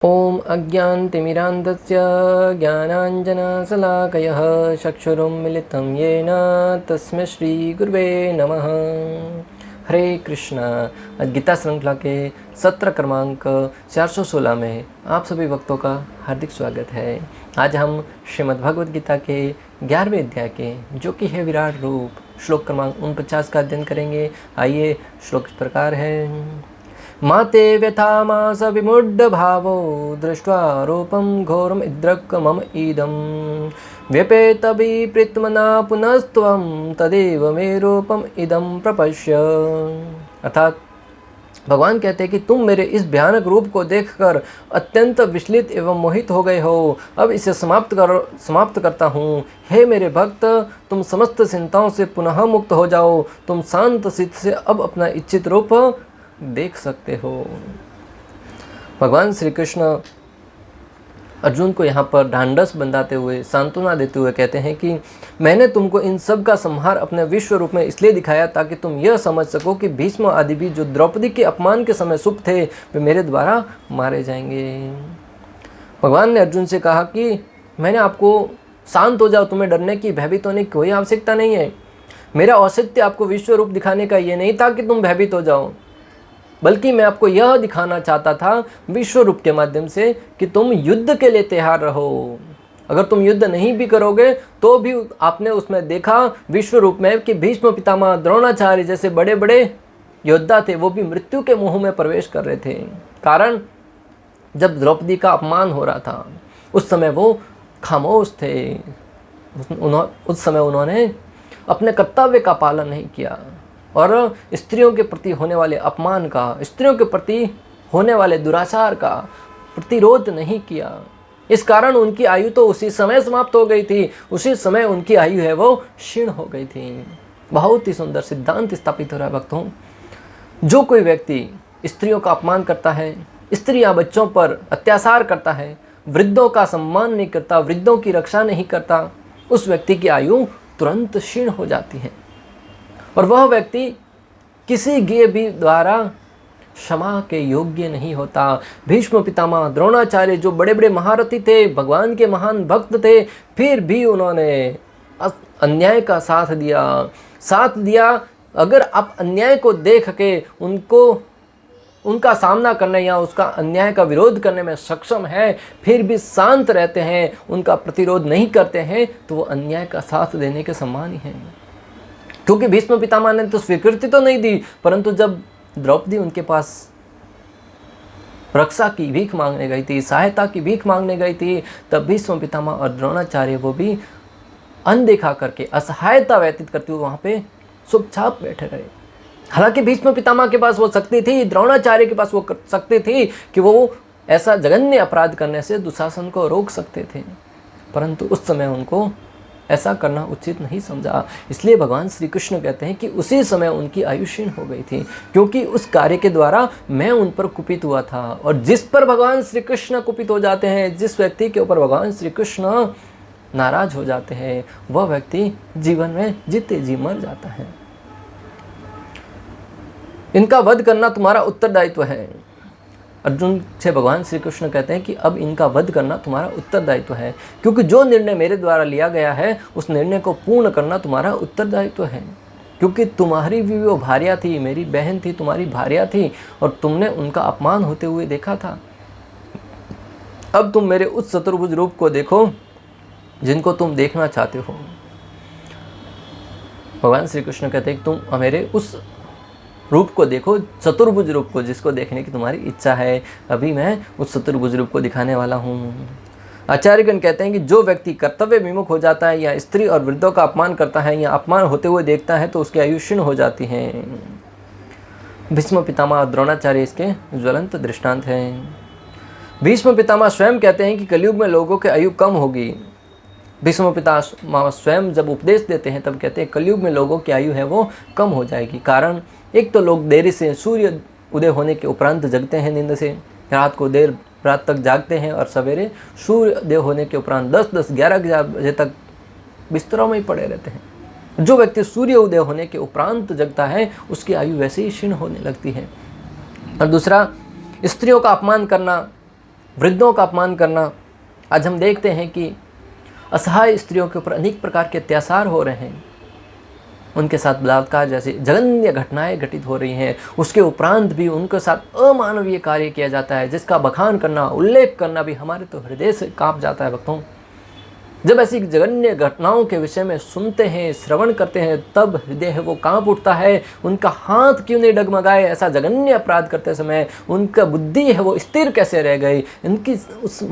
ॐ अज्ञानतिमिरान्धस्य ज्ञानाञ्जनशलाकयः चक्षुरुन्मिलितं येन तस्मै श्रीगुरुवे नमः। हरे कृष्णा। आज गीता श्रृंखला के सत्र क्रमांक 416 में आप सभी भक्तों का हार्दिक स्वागत है। आज हम श्रीमद् भगवद गीता के 11वें अध्याय के जो कि है विराट रूप श्लोक क्रमांक 49 का अध्ययन करेंगे। आइए, श्लोक इस प्रकार है। माते व्यथा मास विमुड्ढ भावो दृष्ट्वा रूपं घोरम इद्रक मम इदं व्यपेत विप्रीतमना पुनस्त्वं तदेव मे रूपम इदं प्रपश्य। अर्थात भगवान कहते हैं कि तुम मेरे इस भयानक रूप को देखकर अत्यंत विचलित एवं मोहित हो गए हो। अब इसे समाप्त करता हूँ। हे मेरे भक्त, तुम समस्त चिंताओं से पुनः मुक्त हो जाओ। तुम शांत चित्त से अब अपना इच्छित रूप देख सकते हो। भगवान श्री कृष्ण अर्जुन को यहाँ पर ढांढस बंधाते हुए, सांत्वना देते हुए कहते हैं कि मैंने तुमको इन सब का संहार अपने विश्व रूप में इसलिए दिखाया ताकि तुम यह समझ सको कि भीष्म आदि भी जो द्रौपदी के अपमान के समय चुप थे वे मेरे द्वारा मारे जाएंगे। भगवान ने अर्जुन से कहा कि मैंने आपको शांत हो जाओ, तुम्हें डरने की, भयभीत होने की कोई आवश्यकता नहीं है। मेरा औचित्य आपको विश्व रूप दिखाने का ये नहीं था कि तुम भयभीत हो जाओ, बल्कि मैं आपको यह दिखाना चाहता था विश्व रूप के माध्यम से कि तुम युद्ध के लिए तैयार रहो। अगर तुम युद्ध नहीं भी करोगे तो भी आपने उसमें देखा विश्व रूप में कि भीष्म पितामह, द्रोणाचार्य जैसे बड़े बड़े योद्धा थे, वो भी मृत्यु के मुंह में प्रवेश कर रहे थे। कारण जब द्रौपदी का अपमान हो रहा था उस समय वो खामोश थे। उस समय उन्होंने अपने कर्तव्य का पालन नहीं किया और स्त्रियों के प्रति होने वाले अपमान का, स्त्रियों के प्रति होने वाले दुराचार का प्रतिरोध नहीं किया। इस कारण उनकी आयु तो उसी समय समाप्त हो गई थी। उसी समय उनकी आयु है वो क्षीण हो गई थी। बहुत ही सुंदर सिद्धांत स्थापित हो रहा है भक्तों। जो कोई व्यक्ति स्त्रियों का अपमान करता है, स्त्री या बच्चों पर अत्याचार करता है, वृद्धों का सम्मान नहीं करता, वृद्धों की रक्षा नहीं करता, उस व्यक्ति की आयु तुरंत क्षीण हो जाती है और वह व्यक्ति किसी के भी द्वारा क्षमा के योग्य नहीं होता। भीष्म पितामह, द्रोणाचार्य जो बड़े बड़े महारथी थे, भगवान के महान भक्त थे, फिर भी उन्होंने अन्याय का साथ दिया। अगर आप अन्याय को देख के उनका सामना करने या उसका अन्याय का विरोध करने में सक्षम है, फिर भी शांत रहते हैं, उनका प्रतिरोध नहीं करते हैं, तो वो अन्याय का साथ देने के समान ही हैं। क्योंकि भीष्म पितामह ने तो स्वीकृति तो नहीं दी, परंतु जब द्रौपदी उनके पास रक्षा की भीख मांगने गई थी, सहायता की भीख मांगने गई थी, तब भीष्म पितामह और द्रोणाचार्य वो भी अनदेखा करके, असहायता व्यतीत करते हुए वहाँ पे चुपचाप बैठे रहे। हालांकि भीष्म पितामह के पास वो शक्ति थी, द्रोणाचार्य के पास वो शक्ति थी कि वो ऐसा जघन्य अपराध करने से दुशासन को रोक सकते थे, परंतु उस समय उनको ऐसा करना उचित नहीं समझा। इसलिए भगवान श्री कृष्ण कहते हैं कि उसी समय उनकी आयु क्षीण हो गई थी, क्योंकि उस कार्य के द्वारा मैं उन पर कुपित हुआ था। और जिस पर भगवान श्री कृष्ण कुपित हो जाते हैं, जिस व्यक्ति के ऊपर भगवान श्री कृष्ण नाराज हो जाते हैं, वह व्यक्ति जीवन में जीते जी मर जाता है। इनका वध करना तुम्हारा उत्तरदायित्व है। अर्जुन से भगवान श्री कृष्ण कहते हैं कि अब इनका वध करना तुम्हारा उत्तरदायित्व है, क्योंकि जो निर्णय मेरे द्वारा लिया गया है उस निर्णय को पूर्ण करना तुम्हारा उत्तरदायित्व है। क्योंकि तुम्हारी भी वो भार्या थी, मेरी बहन थी, तुम्हारी भार्या थी, और तुमने उनका अपमान होते हुए देखा था। अब तुम मेरे उस चतुर्भुज रूप को देखो जिनको तुम देखना चाहते हो। भगवान श्री कृष्ण कहते हैं कि तुम मेरे उस रूप को देखो, चतुर्भुज रूप को, जिसको देखने की तुम्हारी इच्छा है। अभी मैं उस चतुर्भुज रूप को दिखाने वाला हूँ। आचार्यगण कहते हैं कि जो व्यक्ति कर्तव्य विमुख हो जाता है या स्त्री और वृद्धों का अपमान करता है या अपमान होते हुए देखता है तो उसकी आयु क्षीण हो जाती है। भीष्म पितामह और द्रोणाचार्य इसके ज्वलंत दृष्टांत हैं। भीष्म पितामह स्वयं कहते हैं कि कलयुग में लोगों की आयु कम होगी। भीष्म पितामह स्वयं जब उपदेश देते हैं तब कहते हैं कलयुग में लोगों की आयु है वो कम हो जाएगी। कारण एक तो लोग देरी से, सूर्य उदय होने के उपरांत जगते हैं नींद से, रात को देर रात तक जागते हैं और सवेरे सूर्य उदय होने के उपरांत 10-11 बजे तक बिस्तरों में ही पड़े रहते हैं। जो व्यक्ति सूर्य उदय होने के उपरांत जगता है उसकी आयु वैसे ही क्षीण होने लगती है। और दूसरा, स्त्रियों का अपमान करना वृद्धों का अपमान करना। आज हम देखते हैं कि असहाय स्त्रियों के ऊपर अनेक प्रकार के अत्याचार हो रहे हैं, उनके साथ बलात्कार जैसी जघन्य घटनाएं घटित हो रही हैं। उसके उपरांत भी उनके साथ अमानवीय कार्य किया जाता है, जिसका बखान करना, उल्लेख करना भी हमारे तो हृदय से कांप जाता है भक्तों। जब ऐसी जघन्य घटनाओं के विषय में सुनते हैं, श्रवण करते हैं, तब हृदय है वो कांप उठता है। उनका हाथ क्यों नहीं डगमगाए? ऐसा जघन्य अपराध करते समय उनका बुद्धि है वो स्थिर कैसे रह गई? उनकी उस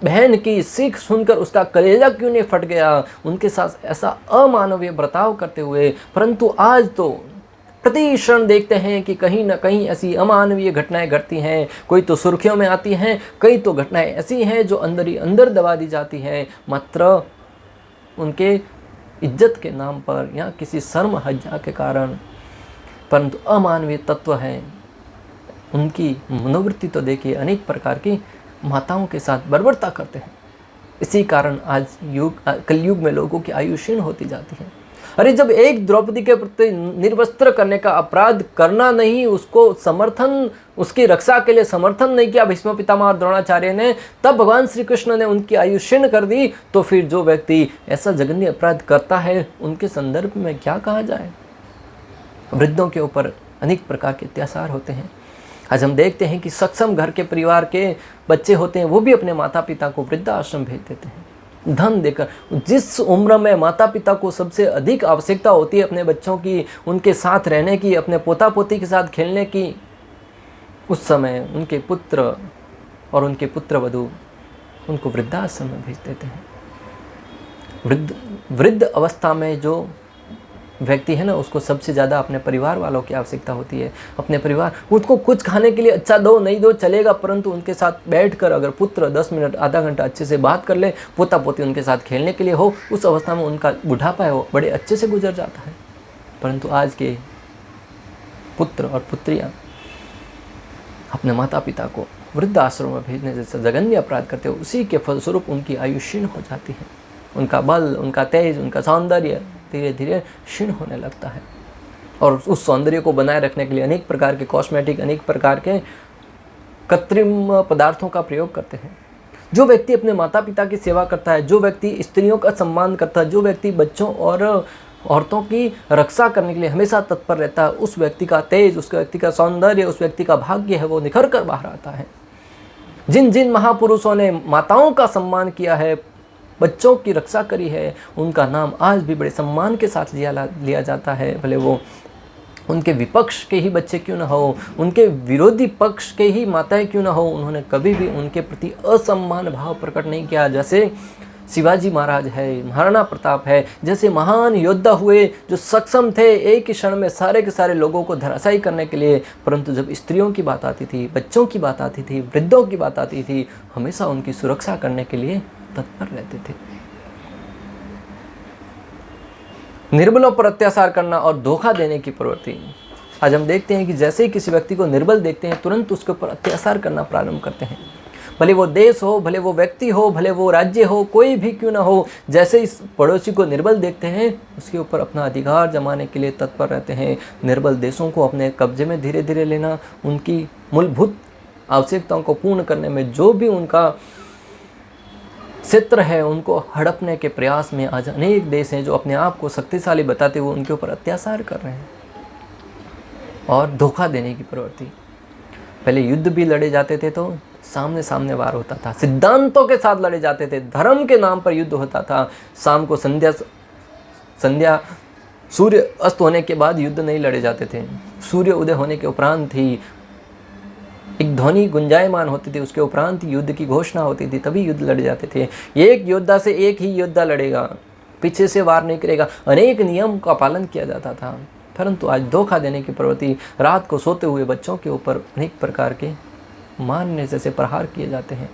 बहन की सीख सुनकर उसका कलेजा क्यों नहीं फट गया? उनके साथ ऐसा अमानवीय बर्ताव करते हुए। परंतु आज तो प्रति क्षण देखते हैं कि कहीं ना कहीं ऐसी अमानवीय घटनाएं घटती हैं। कोई तो सुर्खियों में आती हैं, कई तो घटनाएं ऐसी हैं जो अंदर ही अंदर दबा दी जाती हैं, मात्र उनके इज्जत के नाम पर या किसी शर्म हज्जा के कारण। परंतु अमानवीय तत्व हैं, उनकी मनोवृत्ति तो देखिए अनेक प्रकार की माताओं के साथ बर्बरता करते हैं। इसी कारण आज कलयुग में लोगों की आयु क्षीण होती जाती है। अरे जब एक द्रौपदी के प्रति निर्वस्त्र करने का अपराध करना नहीं, उसको समर्थन, उसकी रक्षा के लिए समर्थन नहीं किया भीष्म पितामह और द्रोणाचार्य ने, तब भगवान श्री कृष्ण ने उनकी आयु क्षीण कर दी। तो फिर जो व्यक्ति ऐसा जघन्य अपराध करता है, उनके संदर्भ में क्या कहा जाए? वृद्धों के ऊपर अनेक प्रकार के अत्याचार होते हैं। आज हम देखते हैं कि सक्षम घर के परिवार के बच्चे होते हैं, वो भी अपने माता पिता को वृद्धाश्रम भेज देते हैं धन देकर। जिस उम्र में माता पिता को सबसे अधिक आवश्यकता होती है अपने बच्चों की, उनके साथ रहने की, अपने पोता पोती के साथ खेलने की, उस समय उनके पुत्र और उनके पुत्र वधू उनको वृद्धाश्रम में भेज देते हैं। वृद्ध अवस्था में जो व्यक्ति है ना, उसको सबसे ज़्यादा अपने परिवार वालों की आवश्यकता होती है। अपने परिवार उसको कुछ खाने के लिए अच्छा दो नहीं दो चलेगा, परंतु उनके साथ बैठकर अगर पुत्र 10 मिनट आधा घंटा अच्छे से बात कर ले, पोता पोती उनके साथ खेलने के लिए हो, उस अवस्था में उनका बुढ़ापा है वो बड़े अच्छे से गुजर जाता है। परंतु आज के पुत्र और पुत्रियाँ अपने माता पिता को वृद्धाश्रम में भेजने जैसा जघन्य अपराध करते हो, उसी के फलस्वरूप उनकी आयु क्षीण हो जाती है। उनका बल, उनका तेज, उनका सौंदर्य धीरे धीरे क्षीण होने लगता है। और उस सौंदर्य को बनाए रखने के लिए अनेक प्रकार के कॉस्मेटिक, अनेक प्रकार के कृत्रिम पदार्थों का प्रयोग करते हैं। जो व्यक्ति अपने माता पिता की सेवा करता है, जो व्यक्ति स्त्रियों का सम्मान करता है, जो व्यक्ति बच्चों और औरतों की रक्षा करने के लिए हमेशा तत्पर रहता है, उस व्यक्ति का तेज, उस व्यक्ति का सौंदर्य, उस व्यक्ति का भाग्य है वो निखर कर बाहर आता है। जिन जिन महापुरुषों ने माताओं का सम्मान किया है, बच्चों की रक्षा करी है, उनका नाम आज भी बड़े सम्मान के साथ लिया जाता है। भले वो उनके विपक्ष के ही बच्चे क्यों ना हो, उनके विरोधी पक्ष के ही माताएं क्यों ना हो, उन्होंने कभी भी उनके प्रति असम्मान भाव प्रकट नहीं किया। जैसे शिवाजी महाराज है, महाराणा प्रताप है, जैसे महान योद्धा हुए जो सक्षम थे एक ही क्षण में सारे के सारे लोगों को धराशायी करने के लिए, परंतु जब स्त्रियों की बात आती थी, बच्चों की बात आती थी, वृद्धों की बात आती थी, हमेशा उनकी सुरक्षा करने के लिए तत्पर रहते थे। निर्बलों पर अत्याचार करना और धोखा देने की प्रवृत्ति। आज हम देखते हैं कि जैसे ही किसी व्यक्ति को निर्बल देखते हैं, तुरंत उसके ऊपर अत्याचार करना प्रारंभ करते हैं। भले वो देश हो, भले वो व्यक्ति हो, भले वो राज्य हो, कोई भी क्यों ना हो, जैसे इस पड़ोसी को निर्बल देखते हैं, उसके ऊपर अपना अधिकार जमाने के लिए तत्पर रहते हैं। निर्बल देशों को अपने कब्जे में धीरे धीरे लेना, उनकी मूलभूत आवश्यकताओं को पूर्ण करने में जो भी उनका क्षेत्र है, उनको हड़पने के प्रयास में आज अनेक देश हैं जो अपने आप को शक्तिशाली बताते हुए उनके ऊपर अत्याचार कर रहे हैं और धोखा देने की प्रवृत्ति। पहले युद्ध भी लड़े जाते थे तो सामने सामने वार होता था, सिद्धांतों के साथ लड़े जाते थे, धर्म के नाम पर युद्ध होता था। शाम को संध्या सूर्य अस्त होने के बाद युद्ध नहीं लड़े जाते थे, सूर्य उदय होने के उपरांत ही एक ध्वनि गुंजायमान होती थी, उसके उपरांत युद्ध की घोषणा होती थी, तभी युद्ध लड़े जाते थे। एक योद्धा से एक ही योद्धा लड़ेगा, पीछे से वार नहीं करेगा, अनेक नियम का पालन किया जाता था। परंतु आज धोखा देने की प्रवृत्ति, रात को सोते हुए बच्चों के ऊपर अनेक प्रकार के मारने जैसे प्रहार किए जाते हैं।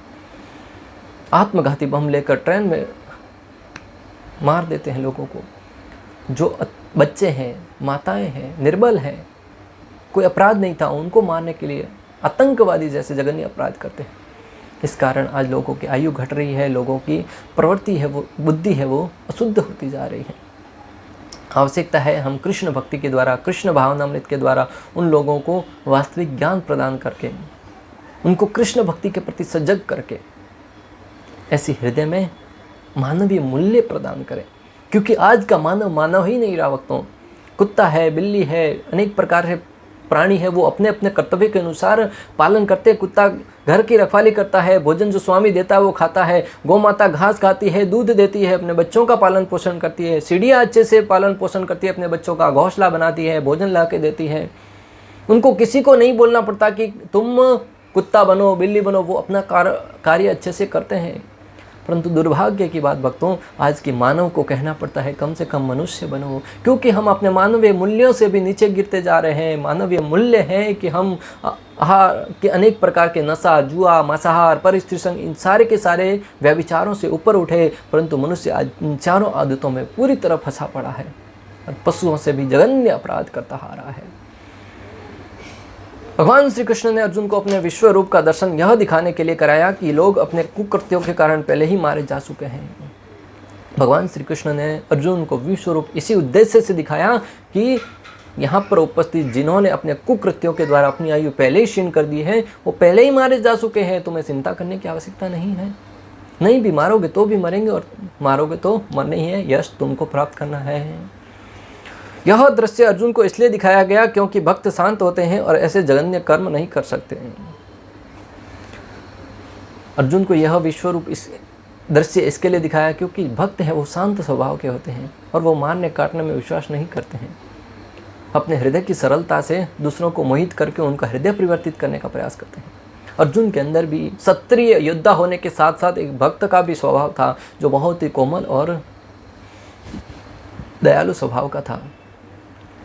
आत्मघाती बम लेकर ट्रेन में मार देते हैं लोगों को। जो बच्चे हैं, माताएं हैं, निर्बल हैं, कोई अपराध नहीं था, उनको मारने के लिए आतंकवादी जैसे जघन्य अपराध करते हैं। इस कारण आज लोगों की आयु घट रही है, लोगों की प्रवृत्ति है वो, बुद्धि है वो अशुद्ध होती जा रही है। आवश्यकता है हम कृष्ण भक्ति के द्वारा, कृष्ण भावनामृत के द्वारा उन लोगों को वास्तविक ज्ञान प्रदान करके, उनको कृष्ण भक्ति के प्रति सजग करके ऐसी हृदय में मानवीय मूल्य प्रदान करें, क्योंकि आज का मानव मानव ही नहीं रहा भक्तों। कुत्ता है, बिल्ली है, अनेक प्रकार के प्राणी है, वो अपने अपने कर्तव्य के अनुसार पालन करते हैं। कुत्ता घर की रखवाली करता है, भोजन जो स्वामी देता है वो खाता है, गौ माता घास खाती है, दूध देती है, अपने बच्चों का पालन पोषण करती है, चिड़िया अच्छे से पालन पोषण करती है, अपने बच्चों का घोंसला बनाती है, भोजन ला के देती है। उनको किसी को नहीं बोलना पड़ता कि तुम कुत्ता बनो, बिल्ली बनो, वो अपना कार्य अच्छे से करते हैं। परंतु दुर्भाग्य की बात भक्तों, आज की मानव को कहना पड़ता है कम से कम मनुष्य बनो, क्योंकि हम अपने मानवीय मूल्यों से भी नीचे गिरते जा रहे हैं। मानवीय मूल्य है कि हम आहार के अनेक प्रकार के नशा, जुआ, मांसाहार, परिस्थिति, इन सारे के सारे व्यभिचारों से ऊपर उठे, परंतु मनुष्य आज इन चारों आदतों में पूरी तरह फंसा पड़ा है और पशुओं से भी जघन्य अपराध करता आ रहा है। भगवान श्री कृष्ण ने अर्जुन को अपने विश्व रूप का दर्शन यह दिखाने के लिए कराया कि लोग अपने कुकृत्यों के कारण पहले ही मारे जा चुके हैं। भगवान श्री कृष्ण ने अर्जुन को विश्व रूप इसी उद्देश्य से दिखाया कि यहाँ पर उपस्थित जिन्होंने अपने कुकृत्यों के द्वारा अपनी आयु पहले ही क्षीण कर दी है, वो पहले ही मारे जा चुके हैं। तुम्हें चिंता करने की आवश्यकता नहीं है। नहीं भी मारोगे तो भी मरेंगे, और मारोगे तो मरना ही है, यश तुमको प्राप्त करना है। यह दृश्य अर्जुन को इसलिए दिखाया गया क्योंकि भक्त शांत होते हैं और ऐसे जघन्य कर्म नहीं कर सकते हैं। अर्जुन को यह विश्व रूप इस दृश्य इसके लिए दिखाया क्योंकि भक्त है वो शांत स्वभाव के होते हैं और वो मारने काटने में विश्वास नहीं करते हैं। अपने हृदय की सरलता से दूसरों को मोहित करके उनका हृदय परिवर्तित करने का प्रयास करते हैं। अर्जुन के अंदर भी क्षत्रिय योद्धा होने के साथ साथ एक भक्त का भी स्वभाव था, जो बहुत ही कोमल और दयालु स्वभाव का था।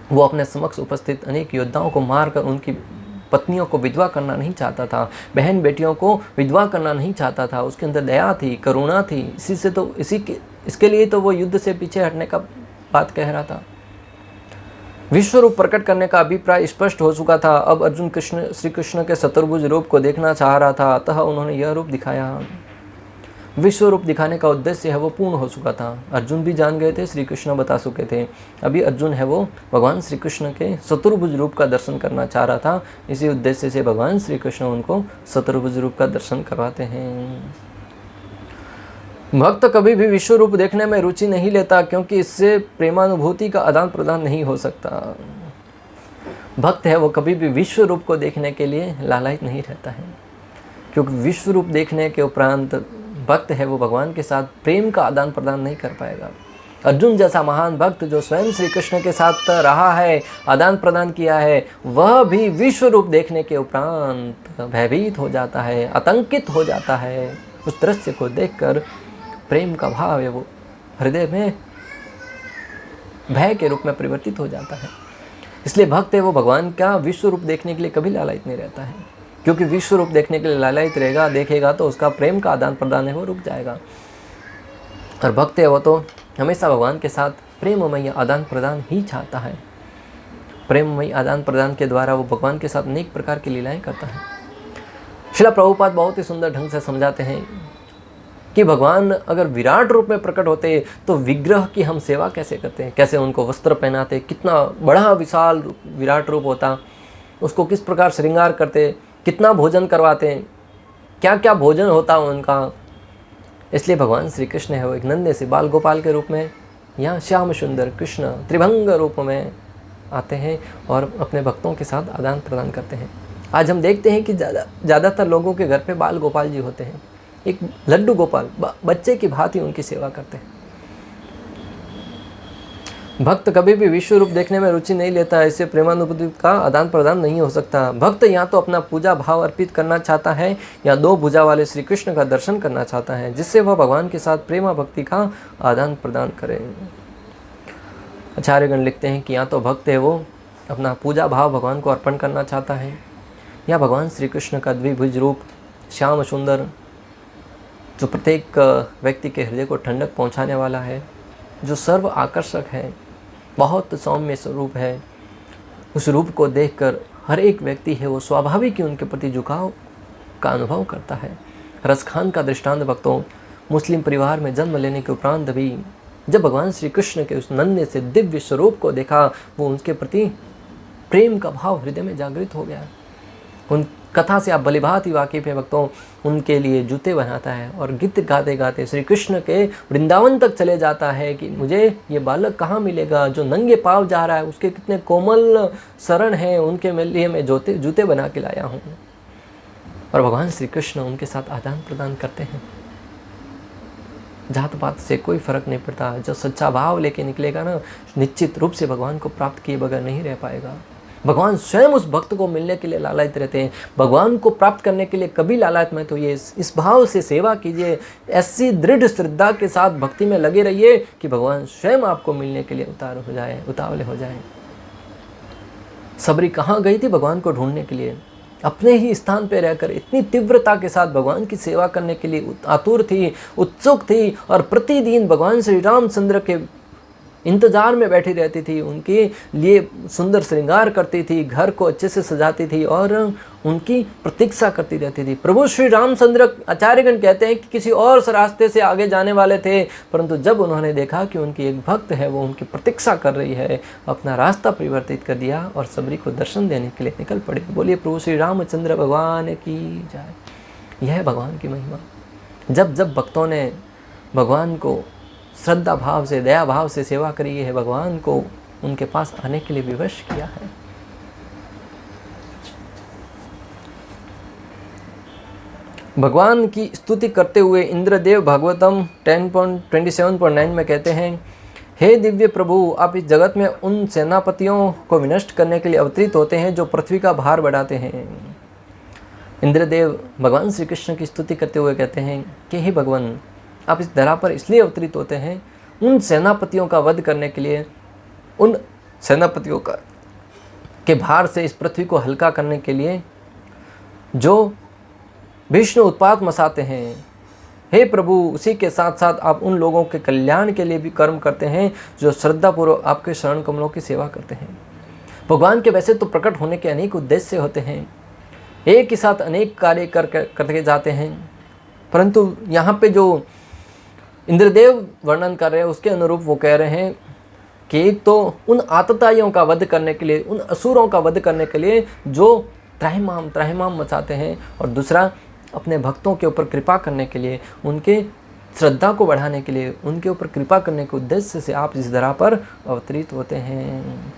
वो अपने समक्ष उपस्थित अनेक योद्धाओं को मारकर उनकी पत्नियों को विधवा करना नहीं चाहता था, बहन बेटियों को विधवा करना नहीं चाहता था। उसके अंदर दया थी, करुणा थी। इसके लिए तो वो युद्ध से पीछे हटने का बात कह रहा था। विश्व रूप प्रकट करने का अभिप्राय स्पष्ट हो चुका था। अब अर्जुन श्री कृष्ण के चतुर्भुज रूप को देखना चाह रहा था, अतः उन्होंने यह रूप दिखाया। विश्व रूप दिखाने का उद्देश्य है वो पूर्ण हो चुका था। अर्जुन भी जान गए थे, श्री कृष्ण बता चुके थे। अभी अर्जुन है वो भगवान श्री कृष्ण के चतुर्भुज रूप का दर्शन करना चाह रहा था। इसी उद्देश्य से भगवान श्री कृष्ण उनको चतुर्भुज रूप का दर्शन करवाते हैं। भक्त कभी भी विश्व रूप देखने में रुचि नहीं लेता, क्योंकि इससे प्रेमानुभूति का आदान प्रदान नहीं हो सकता। भक्त है वो कभी भी विश्व रूप को देखने के लिए लालायित नहीं रहता है, क्योंकि विश्व रूप देखने के उपरांत भक्त है वो भगवान के साथ प्रेम का आदान प्रदान नहीं कर पाएगा। अर्जुन जैसा महान भक्त जो स्वयं श्री कृष्ण के साथ रहा है, आदान प्रदान किया है, वह भी विश्व रूप देखने के उपरांत भयभीत हो जाता है, आतंकित हो जाता है। उस दृश्य को देखकर प्रेम का भाव है वो हृदय में भय के रूप में परिवर्तित हो जाता है। इसलिए भक्त है वो भगवान का विश्व रूप देखने के लिए कभी लालायित नहीं रहता है, क्योंकि विश्व रूप देखने के लिए लालायित रहेगा, देखेगा तो उसका प्रेम का आदान प्रदान है वो रुक जाएगा। और भक्त है वो तो हमेशा भगवान के साथ प्रेममय आदान प्रदान ही चाहता है। प्रेममय आदान प्रदान के द्वारा वो भगवान के साथ अनेक प्रकार की लीलाएं करता है। श्रील प्रभुपाद बहुत ही सुंदर ढंग से समझाते हैं कि भगवान अगर विराट रूप में प्रकट होते तो विग्रह की हम सेवा कैसे करते हैं, कैसे उनको वस्त्र पहनाते, कितना बड़ा विशाल विराट रूप होता, उसको किस प्रकार श्रृंगार करते, कितना भोजन करवाते हैं, क्या क्या भोजन होता उनका। इसलिए भगवान श्री कृष्ण है वो एक नन्हे से बाल गोपाल के रूप में यहाँ श्याम सुंदर कृष्ण त्रिभंग रूप में आते हैं और अपने भक्तों के साथ आदान प्रदान करते हैं। आज हम देखते हैं कि ज़्यादातर लोगों के घर पे बाल गोपाल जी होते हैं, एक लड्डू गोपाल बच्चे की भांति उनकी सेवा करते हैं। भक्त कभी भी विश्व रूप देखने में रुचि नहीं लेता है, इससे प्रेमानुभूति का आदान प्रदान नहीं हो सकता। भक्त या तो अपना पूजा भाव अर्पित करना चाहता है या दो भुजा वाले श्री कृष्ण का दर्शन करना चाहता है, जिससे वह भगवान के साथ प्रेमा भक्ति का आदान प्रदान करे। आचार्यगण लिखते हैं कि या तो भक्त है वो अपना पूजा भाव भगवान को अर्पण करना चाहता है, या भगवान श्री कृष्ण का द्विभुज रूप श्याम सुंदर, जो प्रत्येक व्यक्ति के हृदय को ठंडक पहुंचाने वाला है, जो सर्व आकर्षक है, बहुत सौम्य स्वरूप है, उस रूप को देखकर हर एक व्यक्ति है वो स्वाभाविक ही उनके प्रति झुकाव का अनुभव करता है। रसखान का दृष्टांत भक्तों, मुस्लिम परिवार में जन्म लेने के उपरांत भी जब भगवान श्री कृष्ण के उस नन्हे से दिव्य स्वरूप को देखा, वो उनके प्रति प्रेम का भाव हृदय में जागृत हो गया। कथा से आप भलीभांति वाकिफ है भक्तों, उनके लिए जूते बनाता है और गीत गाते गाते श्री कृष्ण के वृंदावन तक चले जाता है कि मुझे ये बालक कहाँ मिलेगा जो नंगे पाँव जा रहा है, उसके कितने कोमल शरण हैं, उनके लिए मैं जूते बना के लाया हूँ। और भगवान श्री कृष्ण उनके साथ आदान प्रदान करते हैं। जात पात से कोई फर्क नहीं पड़ता, जो सच्चा भाव लेके निकलेगा ना, निश्चित रूप से भगवान को प्राप्त किए बगैर नहीं रह पाएगा। भगवान स्वयं उस भक्त को मिलने के लिए लालायित रहते हैं। भगवान को प्राप्त करने के लिए कभी लालायित में तो ये इस भाव से सेवा कीजिए, ऐसी दृढ़ श्रद्धा के साथ भक्ति में लगे रहिए कि भगवान स्वयं आपको मिलने के लिए उतावले हो जाए। सबरी कहाँ गई थी भगवान को ढूंढने के लिए? अपने ही स्थान पर रहकर इतनी तीव्रता के साथ भगवान की सेवा करने के लिए आतुर थी, उत्सुक थी और प्रतिदिन भगवान श्री रामचंद्र के इंतजार में बैठी रहती थी, उनके लिए सुंदर श्रृंगार करती थी, घर को अच्छे से सजाती थी और उनकी प्रतीक्षा करती रहती थी। प्रभु श्री रामचंद्र, आचार्यगण कहते हैं कि किसी और रास्ते से आगे जाने वाले थे, परंतु जब उन्होंने देखा कि उनकी एक भक्त है वो उनकी प्रतीक्षा कर रही है, अपना रास्ता परिवर्तित कर दिया और सबरी को दर्शन देने के लिए निकल पड़े। बोलिए प्रभु श्री रामचंद्र भगवान की जय। यह है भगवान की महिमा। जब जब भक्तों ने भगवान को श्रद्धा भाव से, दया भाव से सेवा करी है, भगवान को उनके पास आने के लिए विवश किया है। भगवान की स्तुति करते हुए इंद्रदेव भागवतम 10.27.9 में कहते हैं, हे दिव्य प्रभु, आप इस जगत में उन सेनापतियों को विनष्ट करने के लिए अवतरित होते हैं जो पृथ्वी का भार बढ़ाते हैं। इंद्रदेव भगवान श्री कृष्ण की स्तुति करते हुए कहते हैं कि हे भगवान, आप इस धरा पर इसलिए अवतरित होते हैं उन सेनापतियों का वध करने के लिए, उन सेनापतियों का के भार से इस पृथ्वी को हल्का करने के लिए जो विष्णु उत्पात मचाते हैं। हे प्रभु, उसी के साथ साथ आप उन लोगों के कल्याण के लिए भी कर्म करते हैं जो श्रद्धापूर्वक आपके शरण कमलों की सेवा करते हैं। भगवान के वैसे तो प्रकट होने के अनेक उद्देश्य होते हैं, एक ही साथ अनेक कार्य करके जाते हैं, परंतु यहाँ पे जो इंद्रदेव वर्णन कर रहे हैं उसके अनुरूप वो कह रहे हैं कि एक तो उन आतताइयों का वध करने के लिए, उन असुरों का वध करने के लिए जो त्राहिमाम मचाते हैं, और दूसरा अपने भक्तों के ऊपर कृपा करने के लिए, उनके श्रद्धा को बढ़ाने के लिए, उनके ऊपर कृपा करने के उद्देश्य से आप इस धरा पर अवतरित होते हैं।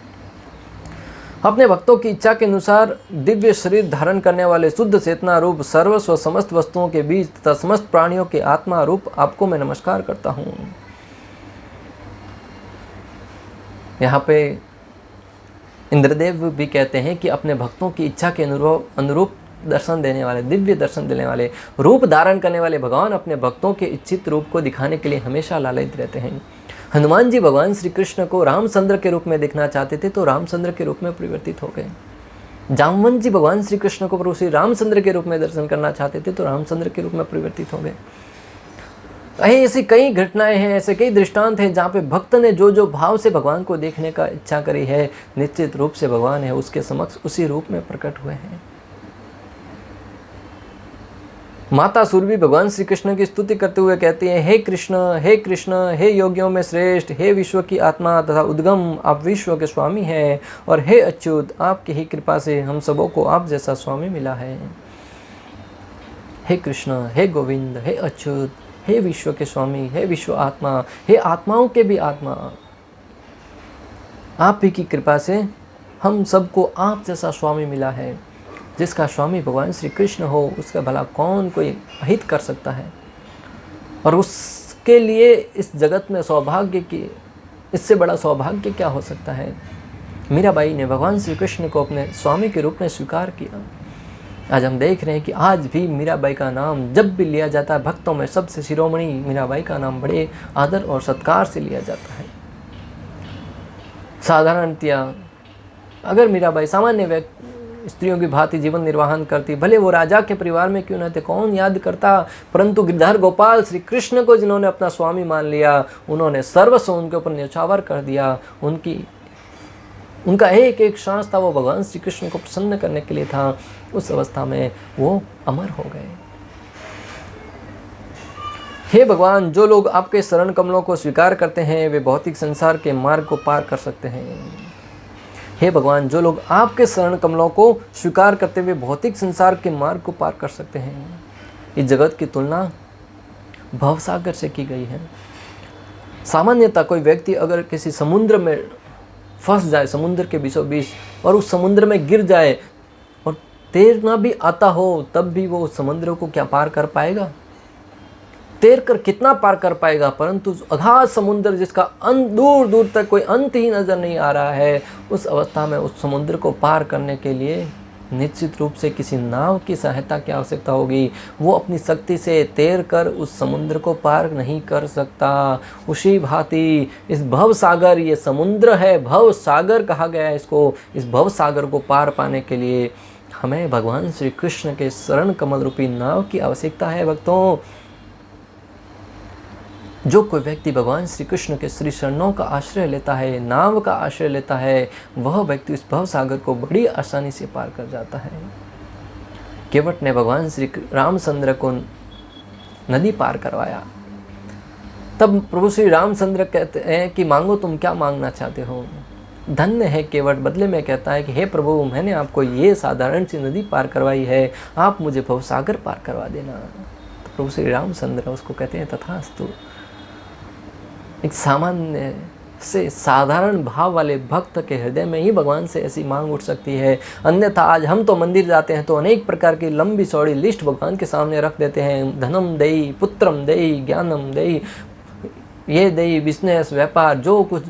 अपने भक्तों की इच्छा के अनुसार दिव्य शरीर धारण करने वाले शुद्ध चेतना रूप सर्वस्व समस्त वस्तुओं के बीच तथा समस्त प्राणियों के आत्मा रूप आपको मैं नमस्कार करता हूँ। यहाँ पे इंद्रदेव भी कहते हैं कि अपने भक्तों की इच्छा के अनुरूप दर्शन देने वाले, दिव्य दर्शन देने वाले, रूप धारण करने वाले भगवान अपने भक्तों के इच्छित रूप को दिखाने के लिए हमेशा लालायित रहते हैं। हनुमान जी भगवान श्री कृष्ण को रामचंद्र के रूप में देखना चाहते थे तो रामचंद्र के रूप में परिवर्तित हो गए। जामवंत जी भगवान श्री कृष्ण को प्रभु श्री रामचंद्र के रूप में दर्शन करना चाहते थे तो रामचंद्र के रूप में परिवर्तित हो गए। ऐसी कई घटनाएं हैं, ऐसे कई दृष्टांत हैं जहाँ पे भक्त ने जो जो भाव से भगवान को देखने का इच्छा करी है, निश्चित रूप से भगवान है उसके समक्ष उसी रूप में प्रकट हुए हैं। माता सुरभि भगवान श्री कृष्ण की स्तुति करते हुए कहती है, हे कृष्ण, हे योगियों में श्रेष्ठ, हे विश्व की आत्मा तथा उद्गम, आप विश्व के स्वामी हैं, और हे अच्युत, आपकी ही कृपा से हम सबों को आप जैसा स्वामी मिला है। हे कृष्ण, हे गोविंद, हे अच्युत, हे विश्व के स्वामी, हे विश्व आत्मा, हे आत्माओं के भी आत्मा, आप ही की कृपा से हम सबको आप जैसा स्वामी मिला है। जिसका स्वामी भगवान श्री कृष्ण हो उसका भला कौन कोई अहित कर सकता है, और उसके लिए इस जगत में सौभाग्य की, इससे बड़ा सौभाग्य क्या हो सकता है। मीराबाई ने भगवान श्री कृष्ण को अपने स्वामी के रूप में स्वीकार किया। आज हम देख रहे हैं कि आज भी मीराबाई का नाम जब भी लिया जाता है, भक्तों में सबसे शिरोमणि मीराबाई का नाम बड़े आदर और सत्कार से लिया जाता है। साधारणतया अगर मीराबाई सामान्य स्त्रियों की भांति जीवन निर्वाहन करती, भले वो राजा के परिवार में क्यों न थे, कौन याद करता, परंतु गिरधर गोपाल श्री कृष्ण को जिन्होंने अपना स्वामी मान लिया, उन्होंने सर्वस्व उनके ऊपर न्यौछावर कर दिया। उनका एक एक श्वास था वो भगवान श्री कृष्ण को प्रसन्न करने के लिए था। उस अवस्था में वो अमर हो गए। हे भगवान, जो लोग आपके शरण कमलों को स्वीकार करते हैं वे भौतिक संसार के मार्ग को पार कर सकते हैं। हे भगवान, जो लोग आपके शरण कमलों को स्वीकार करते हुए भौतिक संसार के मार्ग को पार कर सकते हैं, इस जगत की तुलना भवसागर से की गई है। सामान्यतः कोई व्यक्ति अगर किसी समुद्र में फंस जाए, समुद्र के बीचों बीच, और उस समुद्र में गिर जाए और तैरना भी आता हो, तब भी वो उस समुद्र को क्या पार कर पाएगा? तैर कर कितना पार कर पाएगा? परंतु अगाध समुद्र जिसका दूर दूर तक कोई अंत ही नज़र नहीं आ रहा है, उस अवस्था में उस समुद्र को पार करने के लिए निश्चित रूप से किसी नाव की सहायता की आवश्यकता होगी। वो अपनी शक्ति से तैर कर उस समुद्र को पार नहीं कर सकता। उसी भांति इस भव सागर, ये समुद्र है, भव सागर कहा गया है इसको। इस भव सागर को पार पाने के लिए हमें भगवान श्री कृष्ण के शरण कमल रूपी नाव की आवश्यकता है। भक्तों, जो कोई व्यक्ति भगवान श्री कृष्ण के श्री चरणों का आश्रय लेता है, नाव का आश्रय लेता है, वह व्यक्ति उस भव सागर को बड़ी आसानी से पार कर जाता है। केवट ने भगवान श्री रामचंद्र को नदी पार करवाया। तब प्रभु श्री रामचंद्र कहते हैं कि मांगो, तुम क्या मांगना चाहते हो? धन्य है केवट बदले में कहता है कि हे प्रभु, मैंने आपको ये साधारण सी नदी पार करवाई है, आप मुझे भव सागर पार करवा देना। तो प्रभु श्री रामचंद्र उसको कहते हैं तथास्तु। एक सामान्य से साधारण भाव वाले भक्त के हृदय में ही भगवान से ऐसी मांग उठ सकती है। अन्यथा आज हम तो मंदिर जाते हैं तो अनेक प्रकार की लंबी चौड़ी लिस्ट भगवान के सामने रख देते हैं। धनम देई, पुत्रम देई, ज्ञानम देई, ये देई, बिजनेस, व्यापार, जो कुछ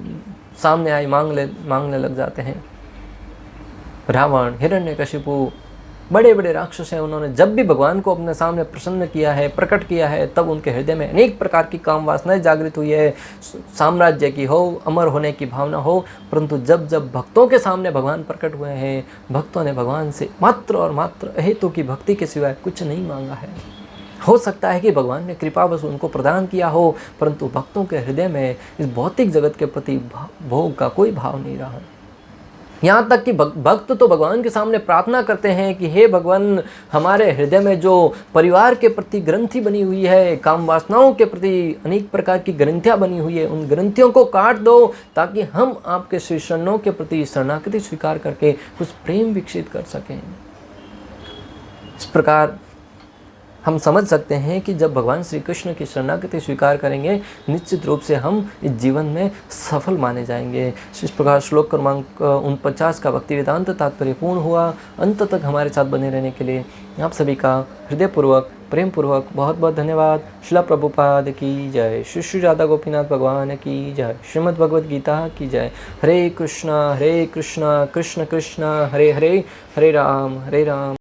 सामने आए मांगने लग जाते हैं। रावण, हिरण्यकशिपु, बड़े बड़े राक्षस हैं, उन्होंने जब भी भगवान को अपने सामने प्रसन्न किया है, प्रकट किया है, तब उनके हृदय में अनेक प्रकार की काम वासनाएं जागृत हुई है, साम्राज्य की हो, अमर होने की भावना हो। परंतु जब जब भक्तों के सामने भगवान प्रकट हुए हैं, भक्तों ने भगवान से मात्र और मात्र अहेतु की भक्ति के सिवाय कुछ नहीं मांगा है। हो सकता है कि भगवान ने कृपावश उनको प्रदान किया हो, परंतु भक्तों के हृदय में इस भौतिक जगत के प्रति भोग का कोई भाव नहीं रहा। यहाँ तक कि भक्त तो भगवान के सामने प्रार्थना करते हैं कि हे भगवान, हमारे हृदय में जो परिवार के प्रति ग्रंथि बनी हुई है, काम वासनाओं के प्रति अनेक प्रकार की ग्रंथियाँ बनी हुई है, उन ग्रंथियों को काट दो ताकि हम आपके श्री चरणों के प्रति शरणागति स्वीकार करके कुछ प्रेम विकसित कर सकें। इस प्रकार हम समझ सकते हैं कि जब भगवान श्री कृष्ण की शरणागति स्वीकार करेंगे, निश्चित रूप से हम इस जीवन में सफल माने जाएंगे। इस प्रकार श्लोक क्रमांक 49 का भक्ति वेदांत तात्पर्य पूर्ण हुआ। अंत तक हमारे साथ बने रहने के लिए आप सभी का हृदयपूर्वक, प्रेम पूर्वक बहुत बहुत धन्यवाद। श्रील प्रभुपाद की जय। श्री श्री राधा गोपीनाथ भगवान की जय। श्रीमद् भगवद गीता की जय। हरे कृष्णा कृष्ण कृष्ण हरे हरे, हरे राम